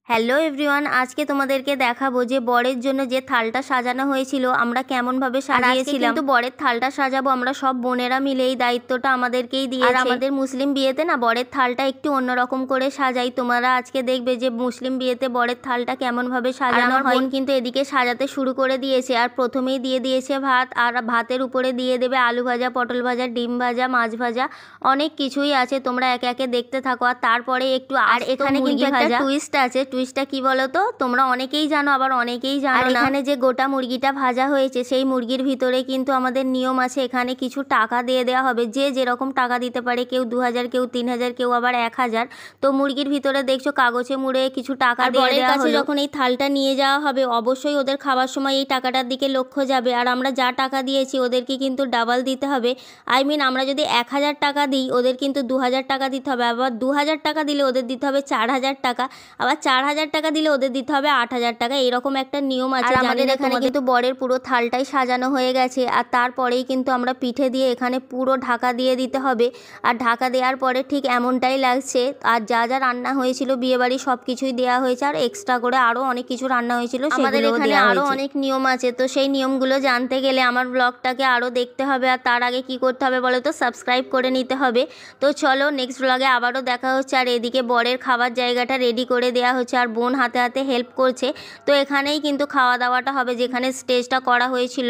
Hello everyone, আজকে তোমাদেরকে দেখাবো যে বরের জন্য যে থালটা সাজানো হয়েছিল আমরা কেমনভাবে সাজিয়েছিলাম। কিন্তু বরের থালটা সাজাবো আমরা সব বোনেরা মিলে, এই দায়িত্বটা আমাদেরকেই দিয়েছে। আর আমাদের মুসলিম বিয়েতে না বরের থালটা একটু অন্যরকম করে সাজাই। তোমরা আজকে দেখবে যে মুসলিম বিয়েতে বরের থালটা কেমনভাবে সাজানো হয়। বোন কিন্তু এদিকে সাজাতে শুরু করে দিয়েছে, আর প্রথমেই দিয়ে দিয়েছে ভাত, আর ভাতের উপরে দিয়ে দেবে আলু ভাজা, পটল ভাজা, ডিম ভাজা, মাছ ভাজা, অনেক কিছুই আছে। তোমরা একে একে দেখতে থাকো। আর তারপরে একটু আর এখানে কিন্তু একটা টুইস্ট আছে। টুইস্টটা কি বলো তো? তোমরা অনেকেই জানো, আবার অনেকেই জানো না। এখানে যে গোটা মুরগিটা ভাজা হয়েছে সেই মুরগির ভিতরে কিন্তু আমাদের নিয়ম আছে, এখানে কিছু টাকা দিয়ে দেওয়া হবে। যে যেরকম টাকা দিতে পারে, কেউ 2000, কেউ 3000, কেউ আবার 1000। তো মুরগির ভিতরে দেখছো কাগজে মুড়ে কিছু টাকা দিয়ে দেওয়া হলো। যখন এই থালটা নিয়ে যাওয়া হবে অবশ্যই ওদের খাবার সময় এই টাকাটার দিকে লক্ষ্য যাবে। আর আমরা যা টাকা দিয়েছি ওদেরকে কিন্তু ডাবল দিতে হবে। আমরা যদি 1000 টাকা দিই ওদের কিন্তু 2000 টাকা দিতে হবে। আবার 2000 টাকা দিলে ওদের দিতে হবে 4000 টাকা। আবার 4000 টাকা দিলে ওদের দিতে হবে 8000 টাকা। এরকম একটা নিয়ম আছে। আমাদের এখানে কিন্তু বরের পুরো থালটাই সাজানো হয়ে গেছে। আর তারপরেই কিন্তু আমরা পিঠে দিয়ে এখানে পুরো ঢাকা দিয়ে দিতে হবে। আর ঢাকা দেওয়ার পরে ঠিক এমনটাই লাগছে। আর যা যা রান্না হয়েছিল বিয়েবাড়ি সব কিছুই দেওয়া হয়েছে, আর এক্সট্রা করে আরও অনেক কিছু রান্না হয়েছিল। আমাদের এখানে আরও অনেক নিয়ম আছে, তো সেই নিয়মগুলো জানতে গেলে আমার ব্লগটাকে আরও দেখতে হবে। আর তার আগে কি করতে হবে বলো তো? সাবস্ক্রাইব করে নিতে হবে। তো চলো নেক্সট ব্লগে আবারও দেখা হচ্ছে। আর এদিকে বরের খাবার জায়গাটা রেডি করে দেওয়া হচ্ছে, আর বোন হাতে হাতে হেল্প করছে। তো এখানেই কিন্তু খাওয়া দাওয়াটা হবে, যেখানে স্টেজটা করা হয়েছিল।